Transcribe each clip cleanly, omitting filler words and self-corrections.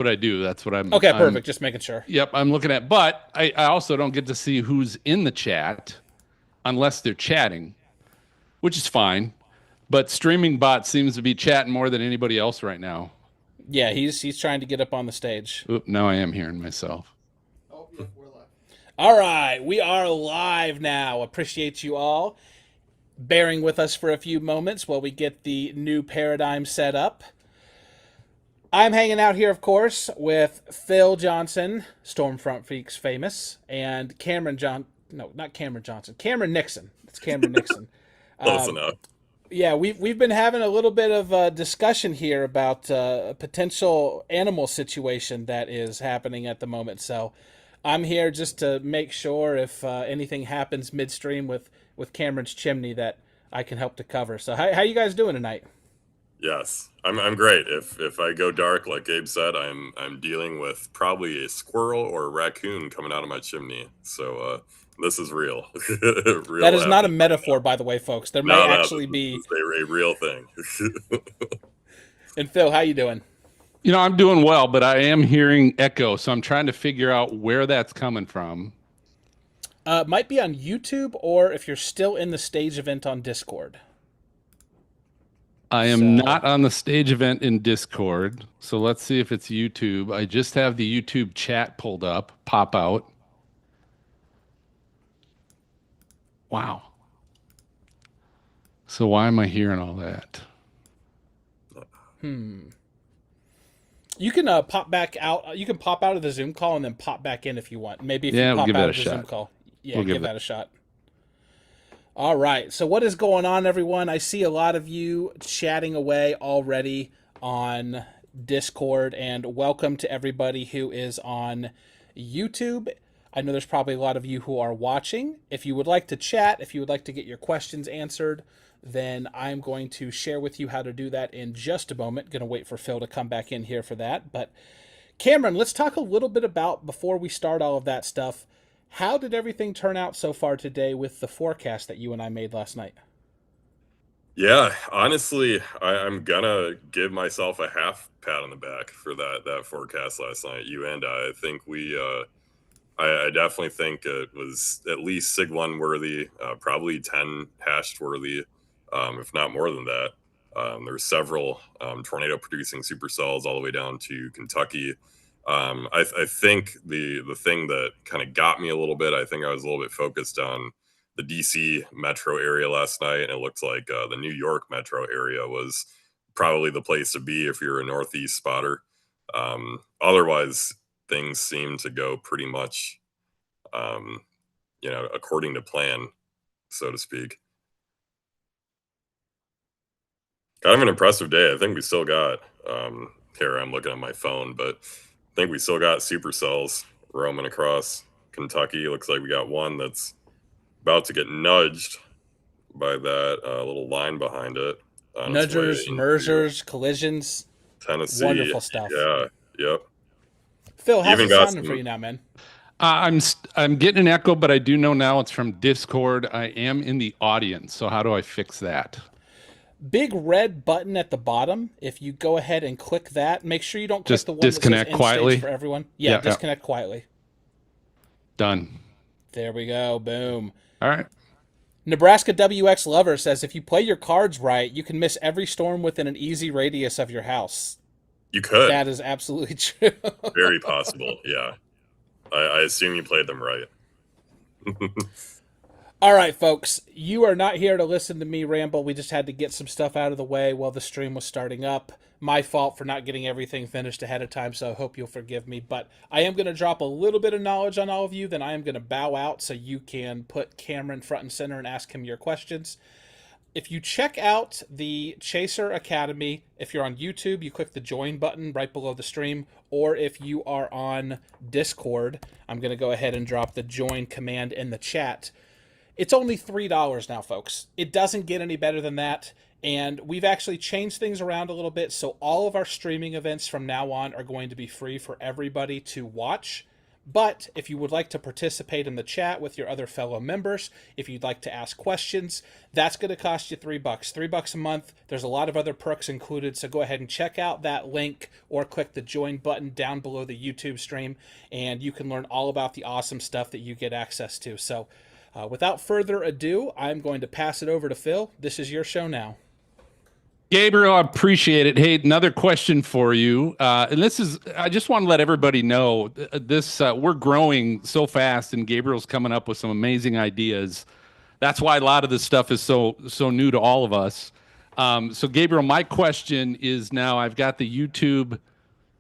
what I do. That's what Okay, I'm perfect. Just making sure. Yep, I'm looking at. But I also don't get to see who's in the chat unless they're chatting, which is fine. But streaming bot seems to be chatting more than anybody else right now. Yeah, he's trying to get up on the stage. Oop, now I am hearing myself. Oh, yep, we're live. All right, we are live now. Appreciate you all bearing with us for a few moments while we get the new paradigm set up. I'm hanging out here, of course, with Phil Johnson, Stormfront Freaks famous, and Cameron John. No, not Cameron Johnson. Cameron Nixon. It's Cameron Nixon. Close enough. Yeah, we've been having a little bit of a discussion here about a potential animal situation that is happening at the moment. So I'm here just to make sure if anything happens midstream with Cameron's Chimney that I can help to cover. So how you guys doing tonight? Yes, I'm great. If I go dark, like Gabe said, I'm dealing with probably a squirrel or a raccoon coming out of my chimney. So this is real. Real That is not a happening. metaphor, by the way, folks. There No, might no, actually this be. is a real thing. And Phil, how you doing? I'm doing well, but I am hearing echo, so I'm trying to figure out where that's coming from. Might be on YouTube, or if you're still in the stage event on Discord. I am not on the stage event in Discord, so let's see if it's YouTube. I just have the YouTube chat pulled up, pop out. Wow. So why am I hearing all that? You can pop back out. You can pop out of the Zoom call and then pop back in if you want. Maybe if Yeah, you we'll pop give out that of a the Zoom shot. call. Yeah, We'll give give that a shot. All right. So what is going on, everyone? I see a lot of you chatting away already on Discord, and welcome to everybody who is on YouTube. I know there's probably a lot of you who are watching. If you would like to chat, if you would like to get your questions answered, then I'm going to share with you how to do that in just a moment. Going to wait for Phil to come back in here for that. But Cameron, let's talk a little bit about, before we start all of that stuff, how did everything turn out so far today with the forecast that you and I made last night? Yeah, honestly, I'm gonna give myself a half pat on the back for that forecast last night. You and I think I definitely think it was at least Sig 1 worthy, probably 10 hashed worthy, if not more than that. There's several tornado producing supercells all the way down to Kentucky. I think the thing that kind of got me a little bit, I think I was a little bit focused on the DC metro area last night, and it looks like the New York metro area was probably the place to be if you're a Northeast spotter. Otherwise, things seem to go pretty much, um, according to plan, so to speak. Kind of an impressive day. I think we still got, here I'm looking at my phone, but I think we still got supercells roaming across Kentucky. Looks like we got one that's about to get nudged by that little line behind it on its way Nudgers, into mergers, collisions, Tennessee. wonderful stuff. Yeah, yep. Phil, how's Even it got sounding for some. you now, man? I'm getting an echo, but I do know now it's from Discord. I am in the audience, so how do I fix that? Big red button at the bottom. If you go ahead and click that, make sure you don't click Just the one that says disconnect end quietly? stage for everyone. Yeah, Yeah. disconnect quietly. Done. There we go. Boom. All right. Nebraska WX Lover says if you play your cards right, you can miss every storm within an easy radius of your house. You could. That is absolutely true. Very possible. Yeah. I assume you played them right. All right, folks, you are not here to listen to me ramble. We just had to get some stuff out of the way while the stream was starting up. My fault for not getting everything finished ahead of time, so I hope you'll forgive me. But I am going to drop a little bit of knowledge on all of you, then I am going to bow out so you can put Cameron front and center and ask him your questions. If you check out the Chaser Academy, if you're on YouTube, you click the join button right below the stream, or if you are on Discord, I'm going to go ahead and drop the join command in the chat. It's only $3 now, folks. It doesn't get any better than that, and we've actually changed things around a little bit, so all of our streaming events from now on are going to be free for everybody to watch. But if you would like to participate in the chat with your other fellow members, if you'd like to ask questions, that's going to cost you $3. $3 a month. There's a lot of other perks included, so go ahead and check out that link or click the join button down below the YouTube stream, and you can learn all about the awesome stuff that you get access to. So without further ado, I'm going to pass it over to Phil. This is your show now. Gabriel, I appreciate it. Hey, another question for you. And this is, I just want to let everybody know this, we're growing so fast and Gabriel's coming up with some amazing ideas. That's why a lot of this stuff is so new to all of us. So Gabriel, my question is now I've got the YouTube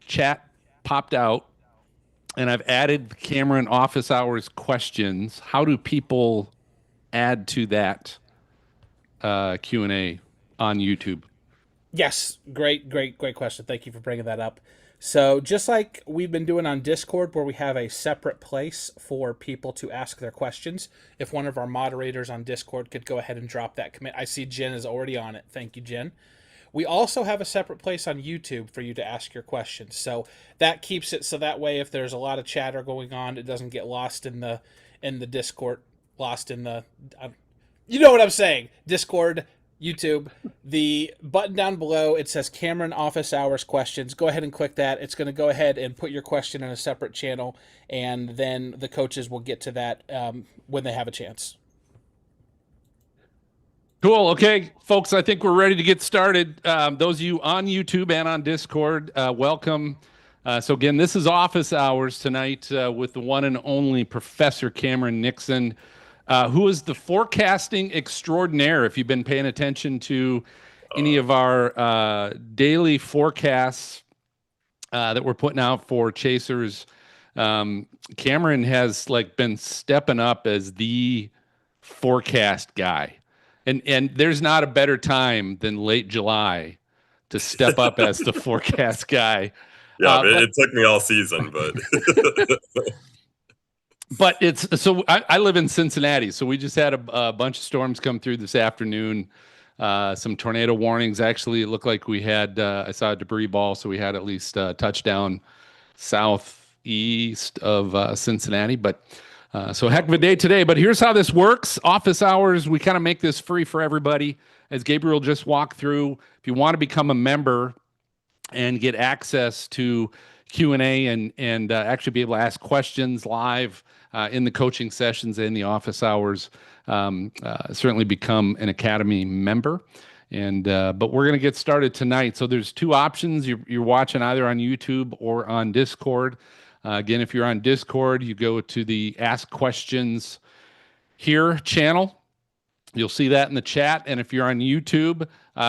chat popped out and I've added the Cameron office hours questions. How do people add to that Q&A on YouTube? Yes, great question. Thank you for bringing that up. So just like we've been doing on Discord, where we have a separate place for people to ask their questions, if one of our moderators on Discord could go ahead and drop that commit. I see Jen is already on it. Thank you, Jen. We also have a separate place on YouTube for you to ask your questions. So that keeps it so that way if there's a lot of chatter going on, it doesn't get lost in the Discord, lost in the you know what I'm saying. Discord, YouTube, the button down below, it says Cameron Office Hours Questions. Go ahead and click that. It's going to go ahead and put your question in a separate channel, and then the coaches will get to that when they have a chance. Cool. Okay, folks, I think we're ready to get started. Those of you on YouTube and on Discord, welcome. So again, this is Office Hours tonight with the one and only Professor Cameron Nixon, who is the forecasting extraordinaire. If you've been paying attention to any of our daily forecasts that we're putting out for chasers, Cameron has been stepping up as the forecast guy. And there's not a better time than late July to step up as the forecast guy. Yeah, it took me all season, but but it's so I live in Cincinnati, so we just had a bunch of storms come through this afternoon. Some tornado warnings. Actually, it looked like we had I saw a debris ball, so we had at least a touchdown southeast of Cincinnati. But so heck of a day today. But here's how this works. Office Hours, we kind of make this free for everybody. As Gabriel just walked through, if you want to become a member and get access to Q&A and actually be able to ask questions live in the coaching sessions and the office hours, certainly become an Academy member. And but we're going to get started tonight. So there's two options. You're watching either on YouTube or on Discord. Again, if you're on Discord, you go to the Ask Questions Here channel. You'll see that in the chat. And if you're on YouTube,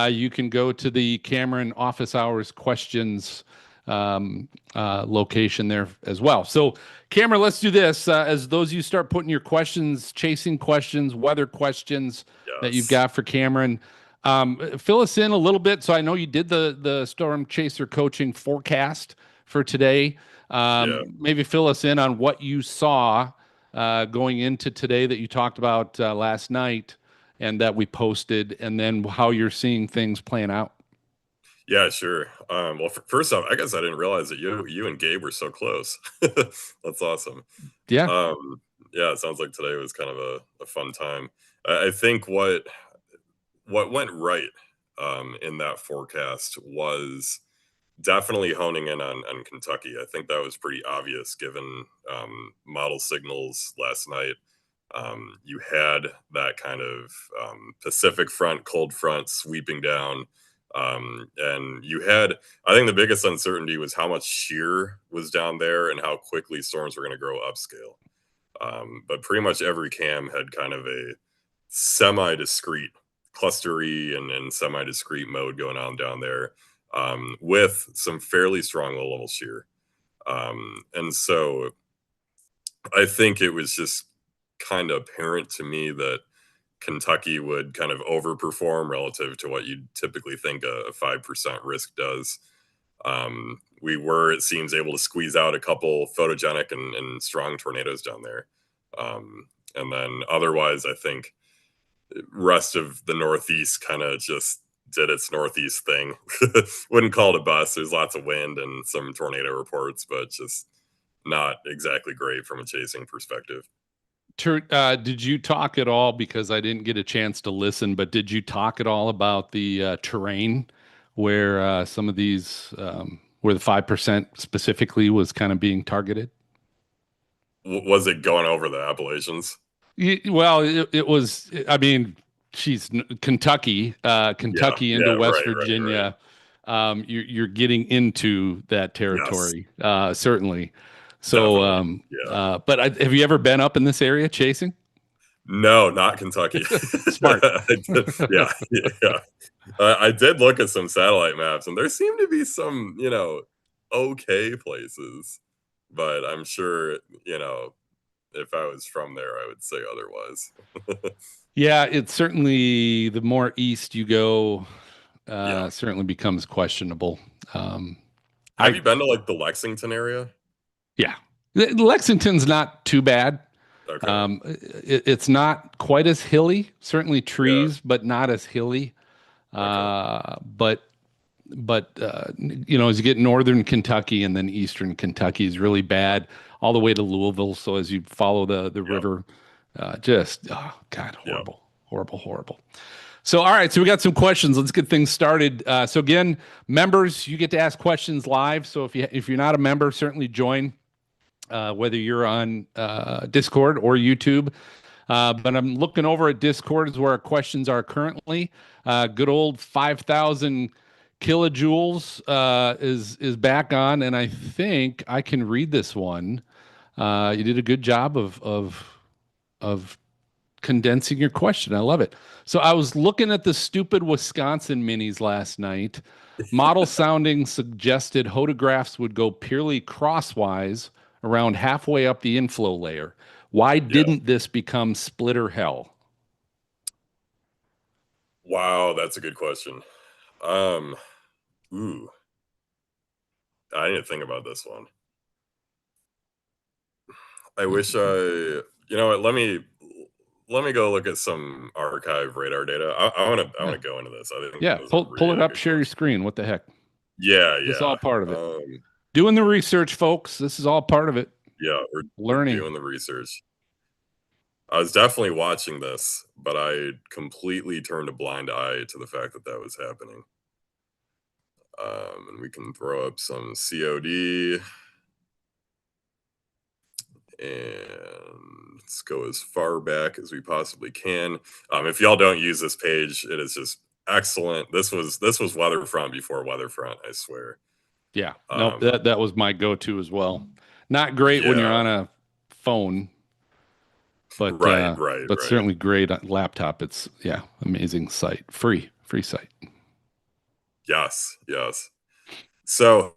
you can go to the Cameron Office Hours Questions location there as well. So, Cameron, let's do this. As those of you start putting your questions, chasing questions, weather questions that you've got for Cameron, fill us in a little bit. So I know you did the Storm Chaser coaching forecast for today. Maybe fill us in on what you saw going into today that you talked about last night and that we posted, and then how you're seeing things playing out. Yeah, sure. Well, first off, I guess I didn't realize that you and Gabe were so close. That's awesome. Yeah. Yeah, it sounds like today was kind of a fun time. I think what went right in that forecast was definitely honing in on Kentucky. I think that was pretty obvious given model signals last night. You had that kind of Pacific front, cold front sweeping down. And you had, I think the biggest uncertainty was how much shear was down there and how quickly storms were going to grow upscale. But pretty much every cam had kind of a semi-discrete, clustery and semi-discrete mode going on down there, with some fairly strong low-level shear. And so I think it was just kind of apparent to me that Kentucky would kind of overperform relative to what you'd typically think a 5% risk does. We were, it seems, able to squeeze out a couple photogenic and strong tornadoes down there. And then otherwise, I think rest of the Northeast kind of just did its Northeast thing. Wouldn't call it a bust. There's lots of wind and some tornado reports, but just not exactly great from a chasing perspective. Did you talk at all, because I didn't get a chance to listen, but did you talk at all about the terrain where some of these, where the 5% specifically was kind of being targeted? Was it going over the Appalachians? Well, it was, I mean, Kentucky, Yeah, Kentucky into yeah, West right. Virginia. You're getting into that Yes. territory, certainly. So, Definitely. Yeah. but have you ever been up in this area chasing? No, not Kentucky. Smart. Yeah, yeah. I did look at some satellite maps, and there seem to be some, okay places, but I'm sure, if I was from there, I would say otherwise. Yeah, it's certainly, the more east you go, Yeah. certainly becomes questionable. Um, Have I you been to, like, the Lexington area? Yeah, Lexington's not too bad. Okay. It's not quite as hilly, certainly Yeah. trees, but not as hilly. Okay. But as you get northern Kentucky and then eastern Kentucky is really bad, all the way to Louisville. So as you follow the Yeah. river, just, oh God, Yeah. horrible, horrible, horrible. So, all right, so we got some questions. Let's get things started. So again, members, you get to ask questions live. So if you're not a member, certainly join, whether you're on Discord or YouTube. But I'm looking over at Discord is where our questions are currently. Good old 5,000 kilojoules is back on, and I think I can read this one. You did a good job of condensing your question. I love it. So I was looking at the stupid Wisconsin minis last night. Model sounding suggested photographs would go purely crosswise around halfway up the inflow layer. Why Yeah. didn't this become splitter hell? Wow, that's a good question. Um, ooh, I need to think about this one. I wish you know what, let me go look at some archive radar data. I wanna Yeah. go into this. I think Yeah. that was a Pull it really up, good share your question. screen. What the heck? Yeah, This is all yeah. part of it. Um, Doing the research, folks. This is all part of it. yeah, we're Learning. doing the research. I was definitely watching this, but I completely turned a blind eye to the fact that that was happening. And we can throw up some COD, and let's go as far back as we possibly can. If y'all don't use this page, it is just excellent. This was Weatherfront before Weatherfront, I swear. Yeah. Nope. Um, That was my go-to as well. Not great when you're yeah, on a phone, but right, uh, right, but right. certainly great on laptop. It's, yeah, amazing site, free site. Yes, yes. So,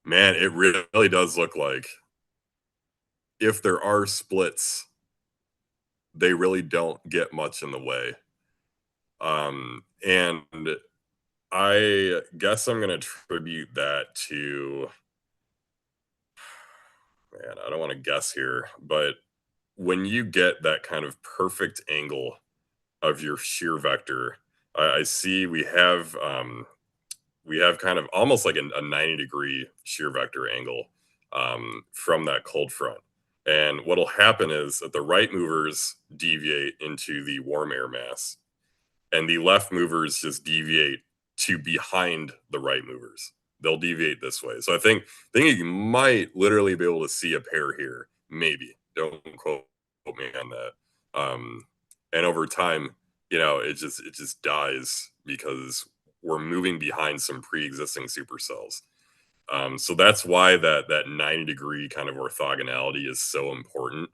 man, it really does look like if there are splits, they really don't get much in the way. And I guess I'm gonna attribute that to, man, I don't want to guess here, but when you get that kind of perfect angle of your shear vector, I see we have kind of almost like a 90-degree shear vector angle from that cold front. And what'll happen is that the right movers deviate into the warm air mass, and the left movers just deviate to behind the right movers. They'll deviate this way. So I think you might literally be able to see a pair here. Maybe. Don't quote me on that. And over time, it just dies because we're moving behind some pre-existing supercells. So that's why that 90-degree kind of orthogonality is so important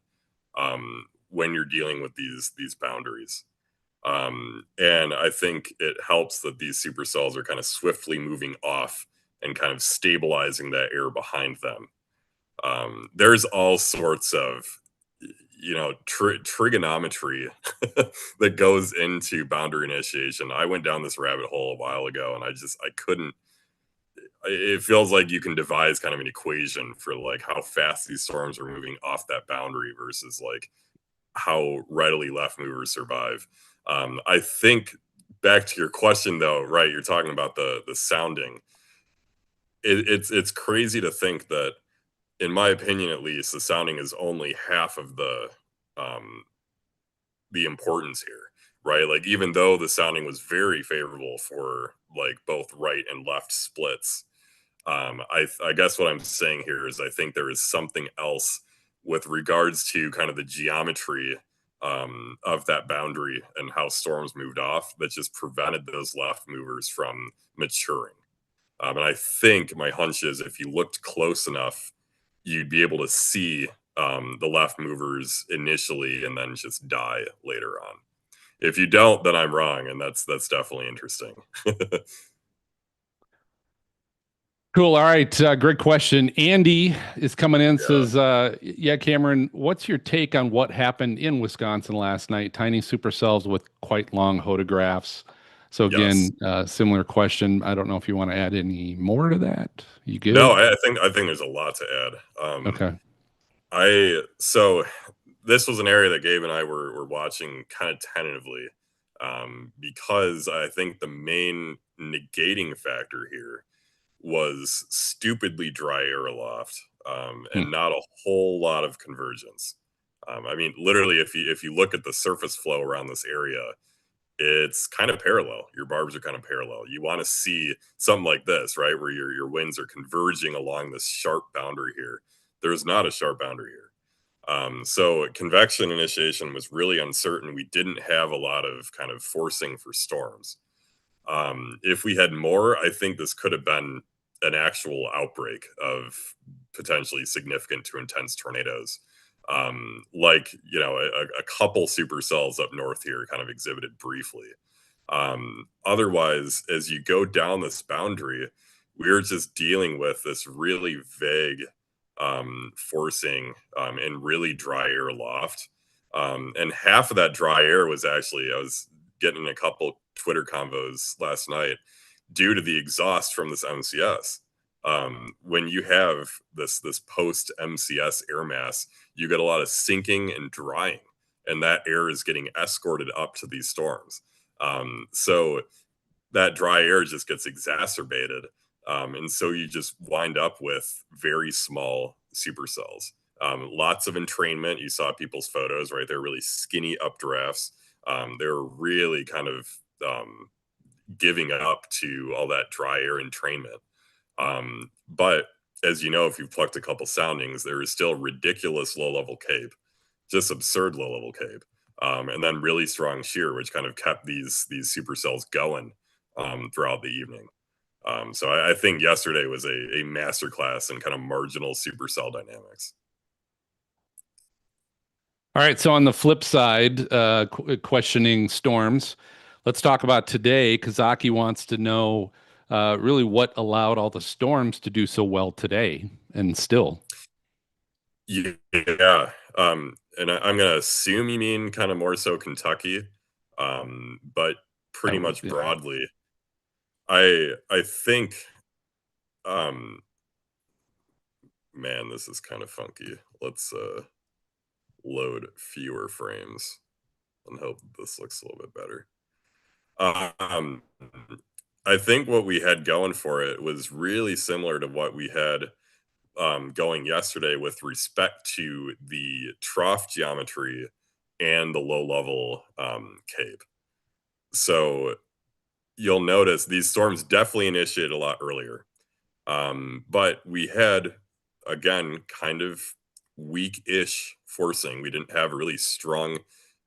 when you're dealing with these boundaries. And I think it helps that these supercells are kind of swiftly moving off and kind of stabilizing that air behind them. There's all sorts of trigonometry that goes into boundary initiation. I went down this rabbit hole a while ago, and I couldn't. It feels like you can devise kind of an equation for like how fast these storms are moving off that boundary versus like how readily left movers survive. I think back to your question though, right? You're talking about the sounding. It's crazy to think that in my opinion at least, the sounding is only half of um, the importance here, right? Like even though the sounding was very favorable for like both right and left splits, I guess what I'm saying here is I think there is something else with regards to kind of the geometry of that boundary and how storms moved off that just prevented those left movers from maturing. And I think my hunch is if you looked close enough, you'd be able to see the left movers initially and then just die later on. If you don't, then I'm wrong, and that's definitely interesting. Cool. All right. Great question. Andy is coming in, Yeah. says, yeah, Cameron, what's your take on what happened in Wisconsin last night? Tiny supercells with quite long photographs. So Yes. again, similar question. I don't know if you want to add any more to that. You No, good? I think there's a lot to add. Okay. I so this was an area that Gabe and I were watching kind of tentatively, because I think the main negating factor here was stupidly dry air aloft, Hmm. and not a whole lot of convergence. I mean, literally, if you look at the surface flow around this area, it's kind of parallel. Your barbs are kind of parallel. You want to see something like this, right, where your winds are converging along this sharp boundary here. There's not a sharp boundary here. So convection initiation was really uncertain. We didn't have a lot of kind of forcing for storms. If we had more, I think this could have been an actual outbreak of potentially significant to intense tornadoes. Like, a couple supercells up north here kind of exhibited briefly. Otherwise, as you go down this boundary, we're just dealing with this really vague forcing and really dry air loft. And half of that dry air was actually, I was getting a couple Twitter convos last night due to the exhaust from this MCS. When you have this post MCS air mass, you get a lot of sinking and drying, and that air is getting escorted up to these storms. So that dry air just gets exacerbated. And so you just wind up with very small supercells. Lots of entrainment. You saw people's photos, right? They're really skinny updrafts. They're really kind of giving up to all that dry air entrainment. But as you know, if you've plucked a couple soundings, there is still ridiculous low level cape, just absurd low level cape, and then really strong shear, which kind of kept these supercells going throughout the evening. So I think yesterday was a masterclass in kind of marginal supercell dynamics. All right. So on the flip side, questioning storms, let's talk about today. Kazaki wants to know really what allowed all the storms to do so well today and still. Yeah. And I'm going to assume you mean kind of more so Kentucky, but pretty much Yeah. broadly. I think, um, man, this is kind of funky. Let's load fewer frames and hope this looks a little bit better. Um, I think what we had going for it was really similar to what we had going yesterday with respect to the trough geometry and the low level cape. So you'll notice these storms definitely initiated a lot earlier. But we had, again, kind of weak ish forcing. We didn't have a really strong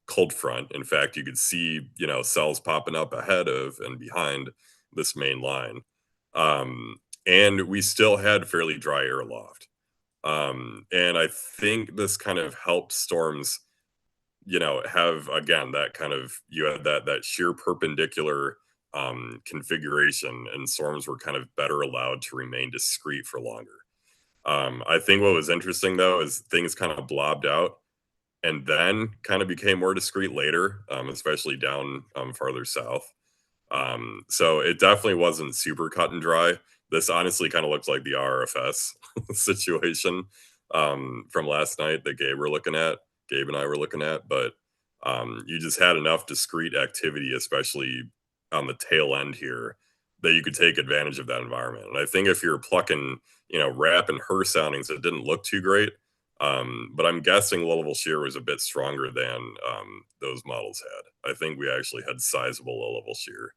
cold front. In fact, you could see, cells popping up ahead of and behind this main line. And we still had fairly dry air aloft. And I think this kind of helped storms, have again that kind of you had that sheer perpendicular configuration, and storms were kind of better allowed to remain discrete for longer. I think what was interesting though is things kind of blobbed out and then kind of became more discrete later, especially down farther south. So it definitely wasn't super cut and dry. This honestly kind of looks like the RRFS situation from last night that Gabe and I were looking at, but you just had enough discrete activity, especially on the tail end here, that you could take advantage of that environment. And I think if you're plucking, rap and her soundings, it didn't look too great. But I'm guessing low level shear was a bit stronger than those models had. I think we actually had sizable low level shear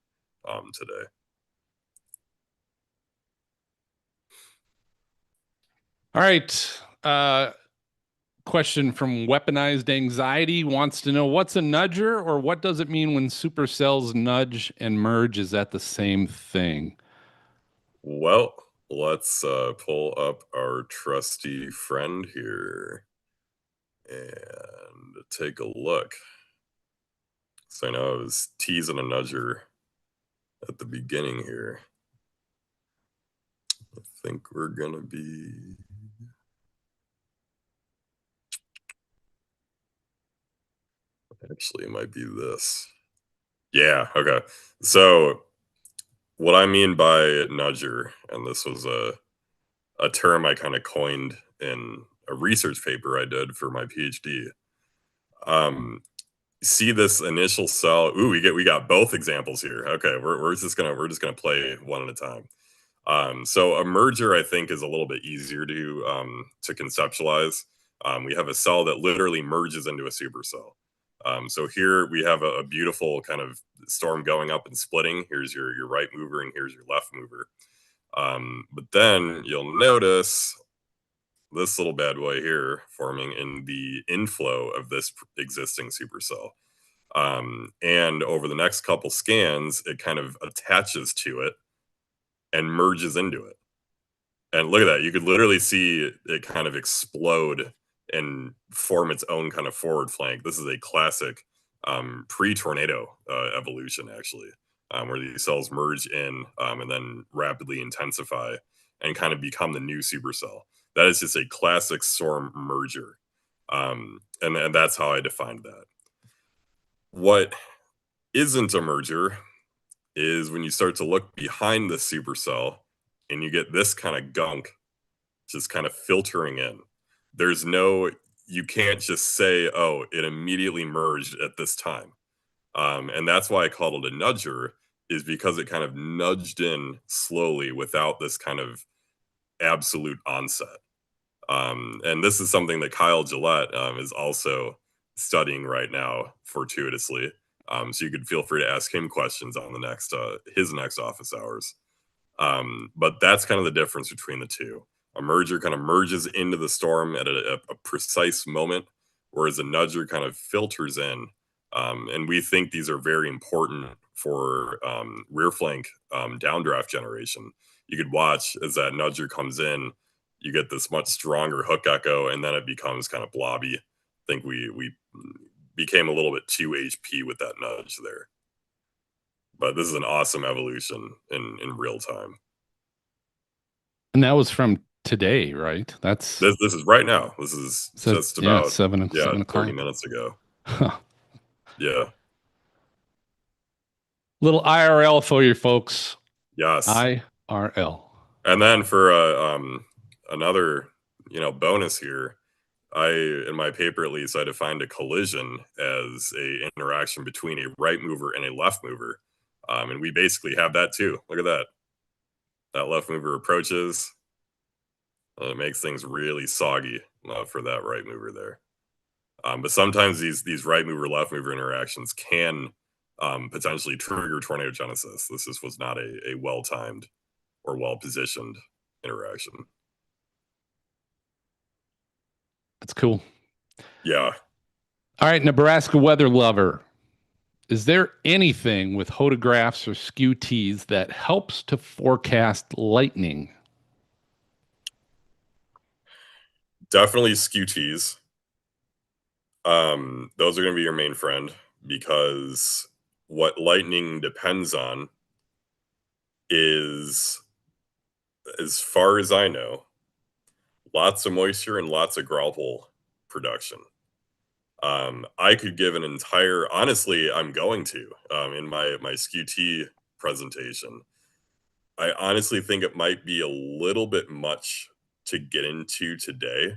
today. All right. Question from Weaponized Anxiety wants to know, what's a nudger, or what does it mean when supercells nudge and merge? Is that the same thing? Well, let's pull up our trusty friend here and take a look. So I know I was teasing a nudger at the beginning here. I think we're gonna be actually it might be this. Yeah, okay. So what I mean by nudger, and this was a term I kind of coined in a research paper I did for my PhD. See this initial cell. Ooh, we got both examples here. Okay, we're just gonna play one at a time. So a merger, I think, is a little bit easier to conceptualize. We have a cell that literally merges into a supercell. So here we have a beautiful kind of storm going up and splitting. Here's your right mover and here's your left mover. But then you'll notice this little bad boy here forming in the inflow of this existing supercell. And over the next couple scans, it kind of attaches to it and merges into it. And look at that. You could literally see it kind of explode and form its own kind of forward flank. This is a classic pre-tornado evolution, actually, where these cells merge in and then rapidly intensify and kind of become the new supercell. That is just a classic storm merger. And that's how I defined that. What isn't a merger is when you start to look behind the supercell and you get this kind of gunk just kind of filtering in. You can't just say, oh, it immediately merged at this time. And that's why I called it a nudger, is because it kind of nudged in slowly without this kind of absolute onset. And this is something that Kyle Gillette is also studying right now fortuitously. So you could feel free to ask him questions on his next office hours. But that's kind of the difference between the two. A merger kind of merges into the storm at a precise moment, whereas a nudger kind of filters in. And we think these are very important for rear flank downdraft generation. You could watch as that nudger comes in, you get this much stronger hook echo, and then it becomes kind of blobby. I think we became a little bit too HP with that nudge there. But this is an awesome evolution in real time. And that was from today, right? That's This is right now. This is just about 7 o'clock. 30 minutes ago. Huh. Yeah. Little IRL for you folks. Yes. IRL. And then for another bonus here, in my paper at least, I defined a collision as a interaction between a right mover and a left mover. And we basically have that too. Look at that. That left mover approaches. It makes things really soggy for that right mover there. But sometimes these right mover left mover interactions can potentially trigger tornado genesis. This just was not a well timed or well positioned interaction. That's cool. Yeah. All right, Nebraska weather lover. Is there anything with photographs or Skew-Ts that helps to forecast lightning? Definitely Skew-Ts. Those are going to be your main friend, because what lightning depends on is, as far as I know, lots of moisture and lots of grapple production. I could give an entire, honestly, I'm going to, in my Skew-T presentation. I honestly think it might be a little bit much to get into today.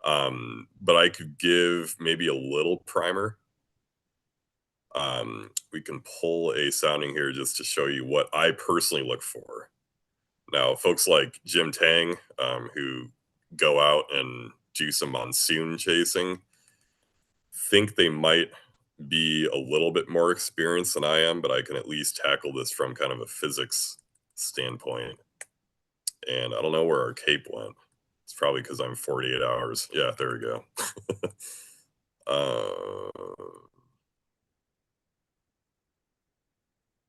But I could give maybe a little primer. We can pull a sounding here just to show you what I personally look for. Now, folks like Jim Tang, who go out and do some monsoon chasing, think they might be a little bit more experienced than I am, but I can at least tackle this from kind of a physics standpoint. And I don't know where our cape went. It's probably because I'm 48 hours. Yeah, there we go.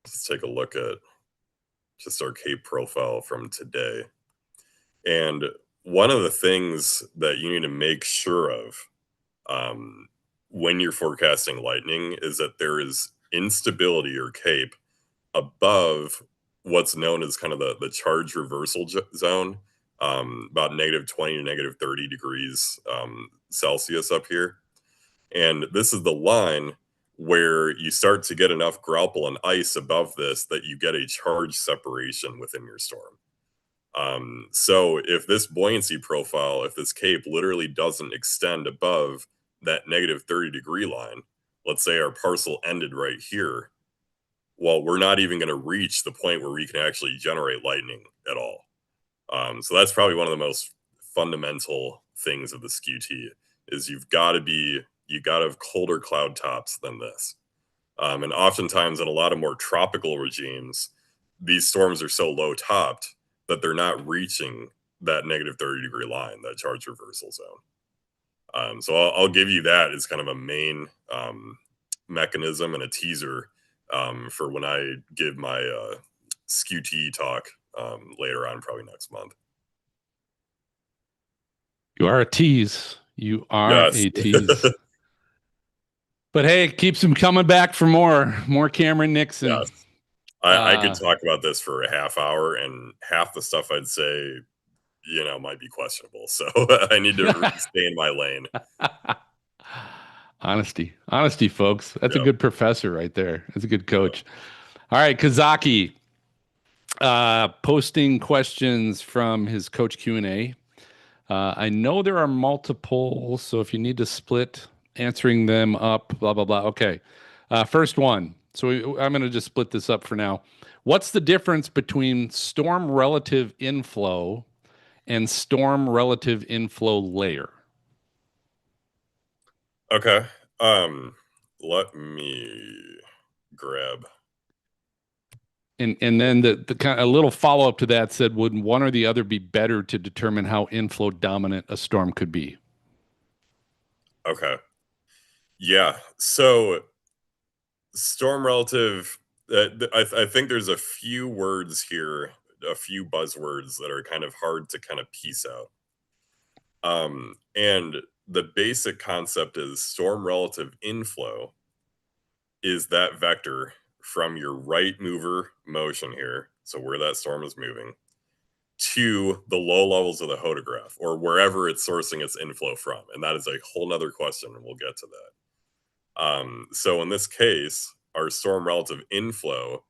Let's take a look at just our cape profile from today. And one of the things that you need to make sure of when you're forecasting lightning is that there is instability or cape above what's known as kind of the charge reversal zone, about -20 to -30 degrees Celsius up here. And this is the line where you start to get enough grapple and ice above this that you get a charge separation within your storm. So if this buoyancy profile, if this cape literally doesn't extend above that -30-degree line, let's say our parcel ended right here, well, we're not even going to reach the point where we can actually generate lightning at all. So that's probably one of the most fundamental things of the Skew-T is you got to have colder cloud tops than this. And oftentimes in a lot of more tropical regimes, these storms are so low topped that they're not reaching that -30-degree line, that charge reversal zone. So I'll give you that as kind of a main mechanism and a teaser for when I give my Skew-T talk later on, probably next month. You are a tease. You are Yes. a tease. But hey, it keeps him coming back for more Cameron Nixon. Yes. I could talk about this for a half hour, and half the stuff I'd say, might be questionable. So I need to stay in my lane. Honesty, folks. That's a good professor right there. That's a good coach. All right, Kazaki, posting questions from his coach Q&A. I know there are multiple, so if you need to split answering them up, blah, blah, blah. Okay. First one. So I'm going to just split this up for now. What's the difference between storm relative inflow and storm relative inflow layer? Okay. Let me grab. And then the kind of a little follow up to that said, would one or the other be better to determine how inflow dominant a storm could be? Yeah. So storm relative, I think there's a few words here, a few buzzwords that are kind of hard to kind of piece out. And the basic concept is storm relative inflow is that vector from your right mover motion here, so where that storm is moving, to the low levels of the hodograph or wherever it's sourcing its inflow from. And that is a whole nother question, and we'll get to that. So in this case, our storm relative inflow,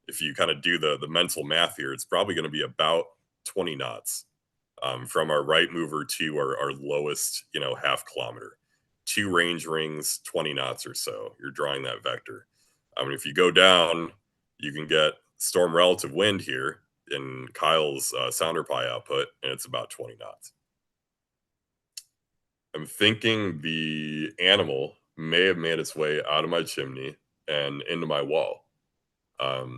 if you kind of do the mental math here, it's probably going to be about 20 knots from our right mover to our lowest, half kilometer. 2 range rings, 20 knots or so. You're drawing that vector. If you go down, you can get storm relative wind here in Kyle's sounder pi output, and it's about 20 knots. I'm thinking the animal may have made its way out of my chimney and into my wall.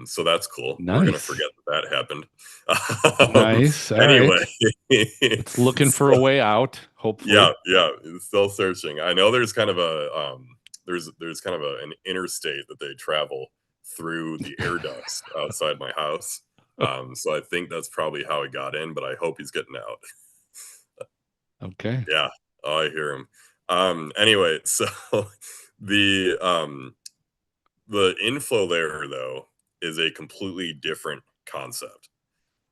So that's cool. Nice. We're going to forget that happened. Nice. All anyway. Right. It's looking for a way out, hopefully. Yeah. It's still searching. I know there's kind of a there's kind of an interstate that they travel through the air ducts outside my house. So I think that's probably how he got in, but I hope he's getting out. Okay. Yeah. Oh, I hear him. Anyway, so the inflow layer though is a completely different concept.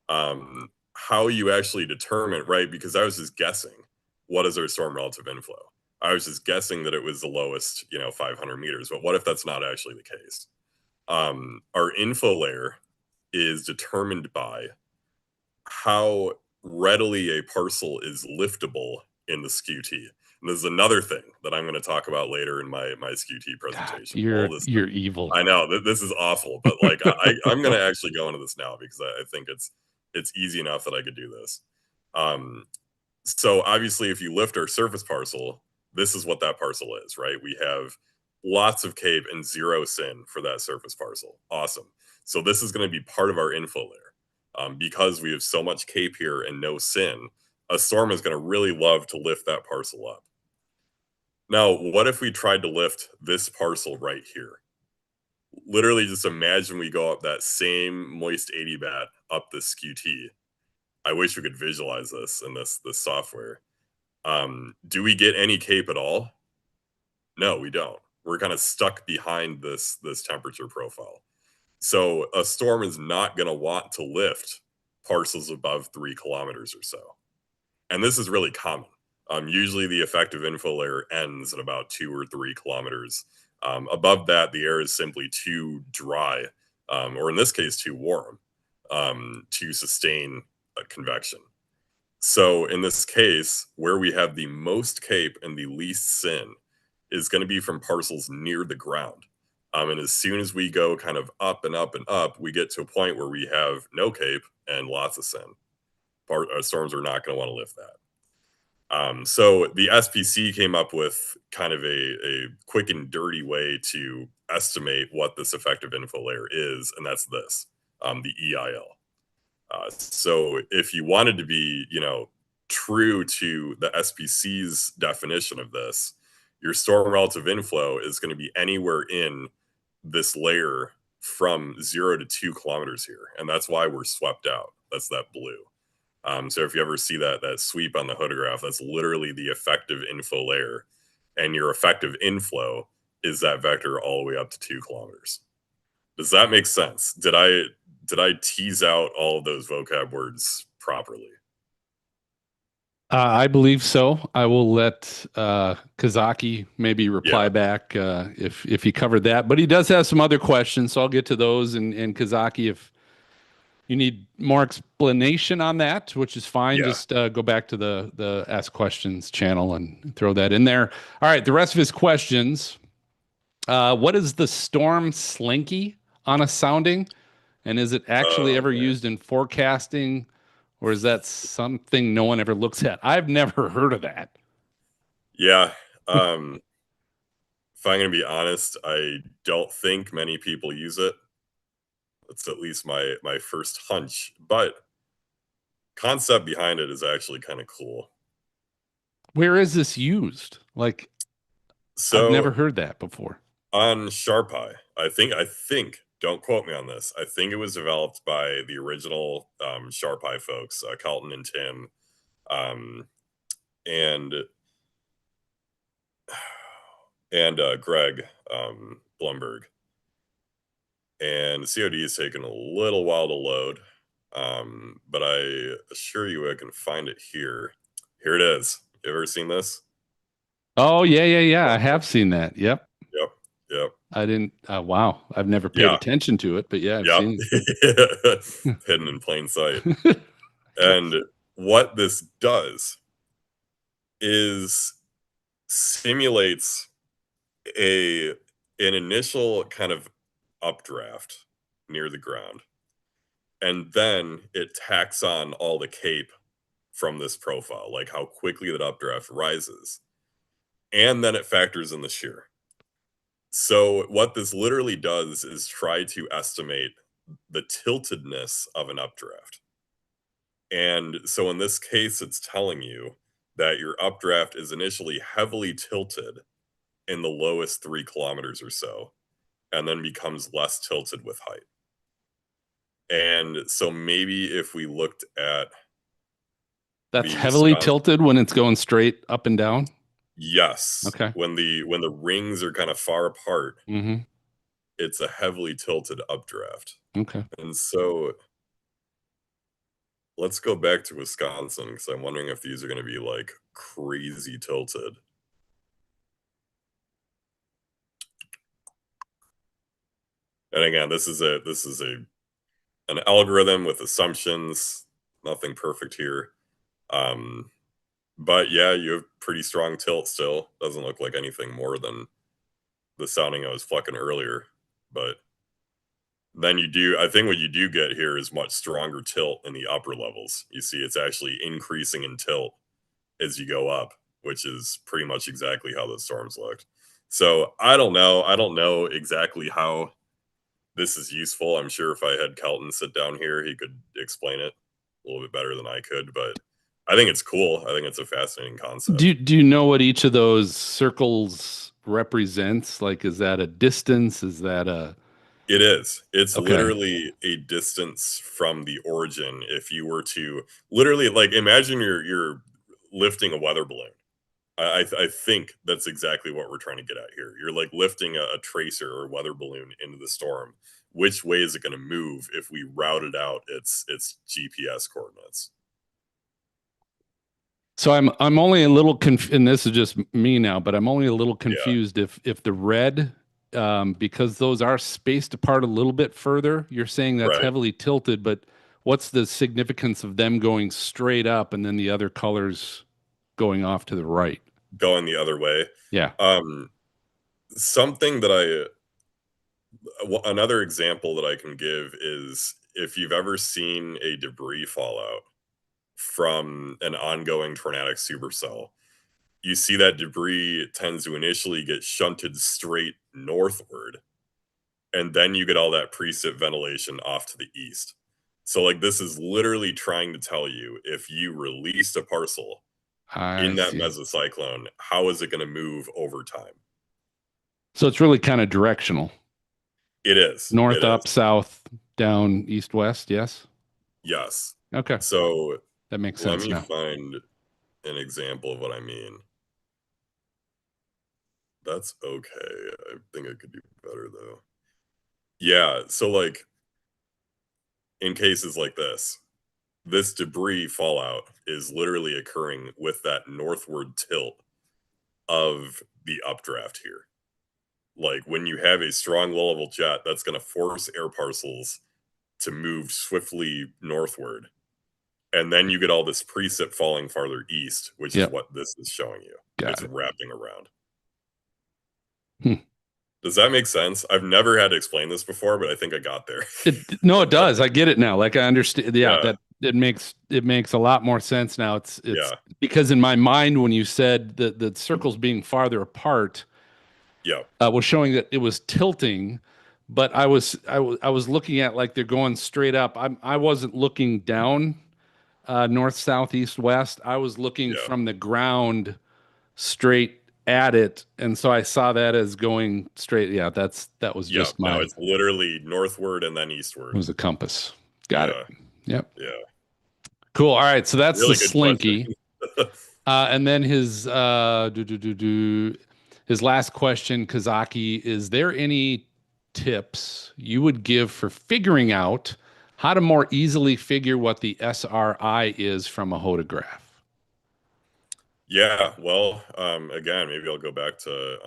How you actually determine, right? Because I was just guessing, what is our storm relative inflow? I was just guessing that it was the lowest, 500 meters. But what if that's not actually the case? Our inflow layer is determined by how readily a parcel is liftable in the Skew-T. And this is another thing that I'm going to talk about later in my Skew-T God, presentation. All you're this, you're evil. I know this is awful, but like I'm going to actually go into this now because I think it's easy enough that I could do this. So obviously, if you lift our surface parcel, this is what that parcel is, right? We have lots of cape and 0 sin for that surface parcel. Awesome. So this is going to be part of our inflow layer. Because we have so much cape here and no sin, a storm is going to really love to lift that parcel up. Now, what if we tried to lift this parcel right here? Literally, just imagine we go up that same moist 80 bat up this Skew-T. I wish we could visualize this in this software. Do we get any cape at all? No, we don't. We're kind of stuck behind this temperature profile. So a storm is not going to want to lift parcels above 3 kilometers or so. And this is really common. Usually the effective inflow layer ends at about 2 or 3 kilometers. Above that, the air is simply too dry, or in this case, too warm, to sustain convection. So in this case, where we have the most cape and the least sin is going to be from parcels near the ground. And as soon as we go kind of up and up and up, we get to a point where we have no cape and lots of sin. Storms are not going to want to lift that. So the SPC came up with kind of a quick and dirty way to estimate what this effective inflow layer is, and that's this, the EIL. So if you wanted to be, true to the SPC's definition of this, your storm relative inflow is going to be anywhere in this layer from 0 to 2 kilometers here. And that's why we're swept out. That's that blue. So if you ever see that sweep on the hodograph, that's literally the effective inflow layer. And your effective inflow is that vector all the way up to 2 kilometers. Does that make sense? Did I tease out all of those vocab words properly? I believe so. I will let Kazaki maybe reply Yeah. back if he covered that. But he does have some other questions, so I'll get to those. And Kazaki, if you need more explanation on that, which is fine, Yeah. just go back to the Ask Questions channel and throw that in there. All right, the rest of his questions. What is the storm slinky on a sounding? And is it actually ever Man. used in forecasting? Or is that something no one ever looks at? I've never heard of that. Yeah. If I'm going to be honest, I don't think many people use it. That's at least my first hunch. But concept behind it is actually kind of cool. Where is this used? Like, I've So never heard that before. on Sharpeye, I think, don't quote me on this. I think it was developed by the original Sharpeye folks, Carlton and Tim, um, and Greg Blumberg. And COD has taken a little while to load, but I assure you I can find it here. Here it is. You ever seen this? Oh, yeah. I have seen that. Yep. Yep. Yep. I didn't. Wow. I've never paid Yeah. attention to it, but yeah, I've Yep. seen Hidden in plain sight. it. And what this does is simulates a an initial kind of updraft near the ground, and then it tacks on all the cape from this profile, like how quickly that updraft rises, and then it factors in the shear. So what this literally does is try to estimate the tiltedness of an updraft. And so in this case, it's telling you that your updraft is initially heavily tilted in the lowest 3 kilometers or so, and then becomes less tilted with height. And so maybe if we looked at That's the heavily Wisconsin, tilted when it's going straight up and down. yes, Okay. when the rings are kind of far apart, Mm-hmm. it's a heavily tilted updraft. Okay. And so let's go back to Wisconsin because I'm wondering if these are going to be like crazy tilted. And again, this is an algorithm with assumptions, nothing perfect here. But yeah, you have pretty strong tilt still. Doesn't look like anything more than the sounding I was fucking earlier. But then you do, I think what you do get here is much stronger tilt in the upper levels. You see, it's actually increasing in tilt as you go up, which is pretty much exactly how the storms looked. So I don't know. I don't know exactly how this is useful. I'm sure if I had Kelton sit down here, he could explain it a little bit better than I could. But I think it's cool. I think it's a fascinating concept. Do you know what each of those circles represents? Like, is that a distance? Is that a It is. It's okay? literally a distance from the origin. If you were to literally like imagine you're lifting a weather balloon. I think that's exactly what we're trying to get at here. You're like lifting a tracer or weather balloon into the storm. Which way is it going to move if we routed out its GPS coordinates? So I'm only a little and this is just me now, but I'm only a little Yeah, confused if the red, because those are spaced apart a little bit further. You're saying that's right. heavily tilted, but what's the significance of them going straight up and then the other colors going off to the right? Going the other way. Yeah. Um, something that another example that I can give is if you've ever seen a debris fallout from an ongoing tornadic supercell, you see that debris tends to initially get shunted straight northward, and then you get all that precip ventilation off to the east. So, like, this is literally trying to tell you if you released a parcel I in that see. mesocyclone, how is it going to move over time? So it's really kind of directional. It is. It North, up, is. south, down, east, west. Yes. Yes. Okay. So, That makes let sense me now. find an example of what I mean. That's okay. I think I could do better though. Yeah, so like in cases like this debris fallout is literally occurring with that northward tilt of the updraft here. Like when you have a strong low level jet, that's going to force air parcels to move swiftly northward. And then you get all this precip falling farther east, which is Yep. what this is showing you. Got It's it. wrapping around. Hmm. Does that make sense? I've never had to explain this before, but I think I got there. No, it does. I get it now. Like I understand. Yeah, Yeah, that it makes a lot more sense now. It's yeah, because in my mind when you said the circles being farther apart yeah, was showing that it was tilting, but I was looking at like they're going straight up. I wasn't looking down north, south, east, west. I was looking yeah. from the ground straight at it, and so I saw that as going straight. Yeah, that was Yep. just No, my it's literally northward and then it eastward. was a compass. Got it. Yeah, Yep. yeah. Cool. All right. So that's the Really good question. Slinky. And then his last question, Kazaki, is there any tips you would give for figuring out how to more easily figure what the SRI is from a hodograph? Yeah, well, again, maybe I'll go back to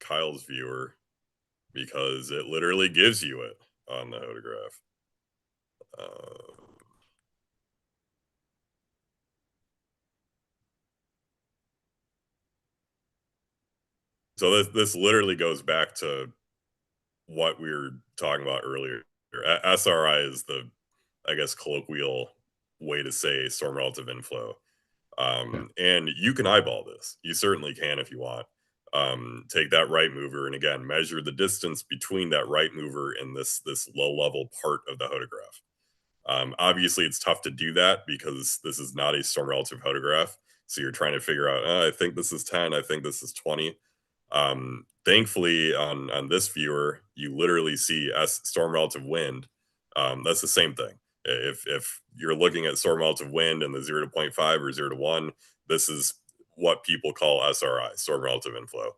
Kyle's viewer because it literally gives you it on the photograph. Uh, so this literally goes back to what we were talking about earlier. SRI is the, I guess, colloquial way to say storm relative inflow. Yeah. And you can eyeball this. You certainly can if you want. Take that right mover and again measure the distance between that right mover and this low level part of the photograph. Obviously, it's tough to do that because this is not a storm relative photograph. So you're trying to figure out, I think this is 10, I think this is 20. Thankfully, on this viewer, you literally see storm relative wind. That's the same thing. If you're looking at storm relative wind in the 0 to zero point 0.5 or 0 to 1, this is what people call SRI, storm relative inflow.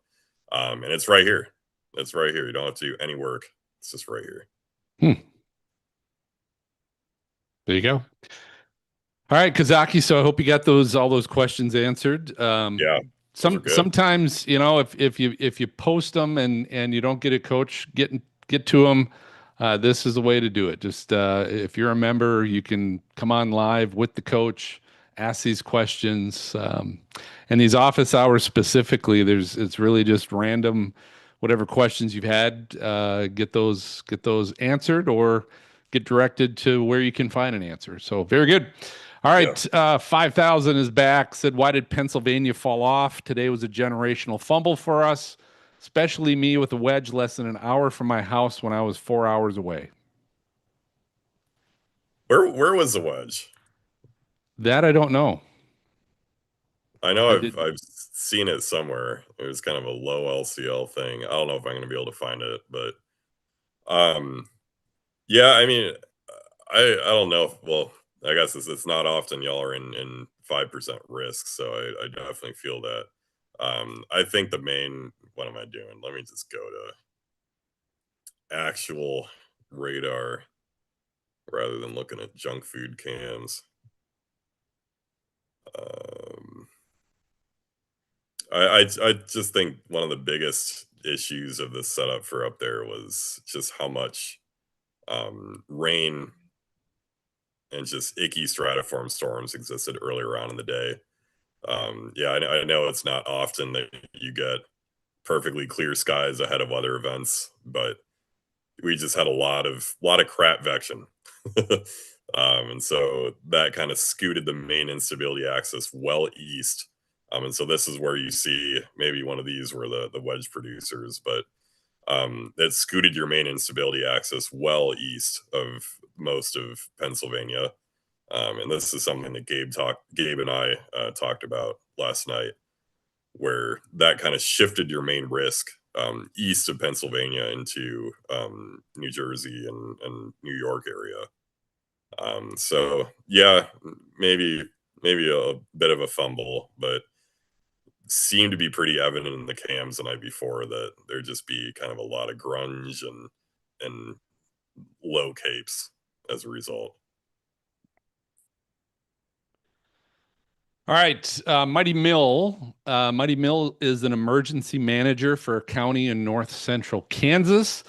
And it's right here. It's right here. You don't have to do any work. It's just right here. Hmm. There you go. All right, Kazaki. So I hope you got all those questions answered. Yeah, those are good. Sometimes if you post them and you don't get a coach get to them, this is the way to do it. Just if you're a member, you can come on live with the coach ask these questions. And these office hours specifically, it's really just random, whatever questions you've had, get those answered or get directed to where you can find an answer. So very good. All Yeah. right, 5,000 is back. Said, why did Pennsylvania fall off? Today was a generational fumble for us, especially me with a wedge less than an hour from my house when I was 4 hours away. Where was the wedge? That I don't know. I know I I've didn't. seen it somewhere. It was kind of a low LCL thing. I don't know if I'm gonna be able to find it, but um yeah, I mean, I don't know. Well, I guess it's not often y'all are in 5% risk, so I definitely feel that. I think the main what am I doing? Let me just go to actual radar rather than looking at junk food cams. Um, I just think one of the biggest issues of this setup for up there was just how much rain and just icky stratiform storms existed earlier on in the day. Yeah, I know it's not often that you get perfectly clear skies ahead of weather events, but we just had a lot of crap vection. And so that kind of scooted the main instability axis well east. And so this is where you see maybe one of these were the wedge producers, but that scooted your main instability axis well east of most of Pennsylvania. And this is something that Gabe and I talked about last night, where that kind of shifted your main risk east of Pennsylvania into New Jersey and New York area. So yeah, maybe a bit of a fumble, but seemed to be pretty evident in the cams the night before that there'd just be kind of a lot of grunge and low capes as a result. All right, Mighty Mill. Mighty Mill is an emergency manager for a county in north central Kansas.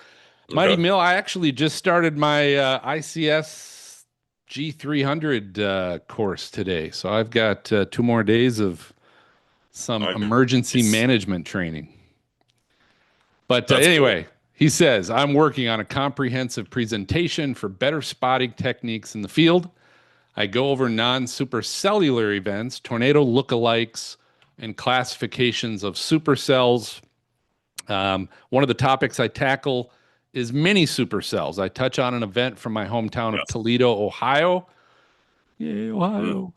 Mighty Okay. Mill, I actually just started my ICS G300 course today. So I've got 2 more days of some emergency Nice. management training. But That's cool. anyway, he says, I'm working on a comprehensive presentation for better spotting techniques in the field. I go over non-supercellular events, tornado lookalikes, and classifications of supercells. One of the topics I tackle is mini supercells. I touch on an event from my hometown of Yes. Toledo, Ohio. Yay, Mm. Ohio.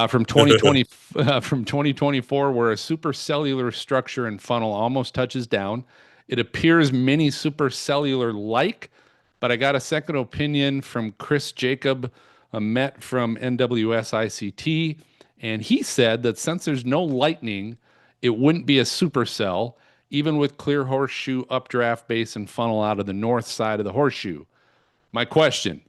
From 2020, from 2024, where a supercellular structure and funnel almost touches down. It appears mini supercellular like, but I got a second opinion from Chris Jacob, a Met from NWS ICT, and he said that since there's no lightning, it wouldn't be a supercell, even with clear horseshoe updraft base and funnel out of the north side of the horseshoe. My question,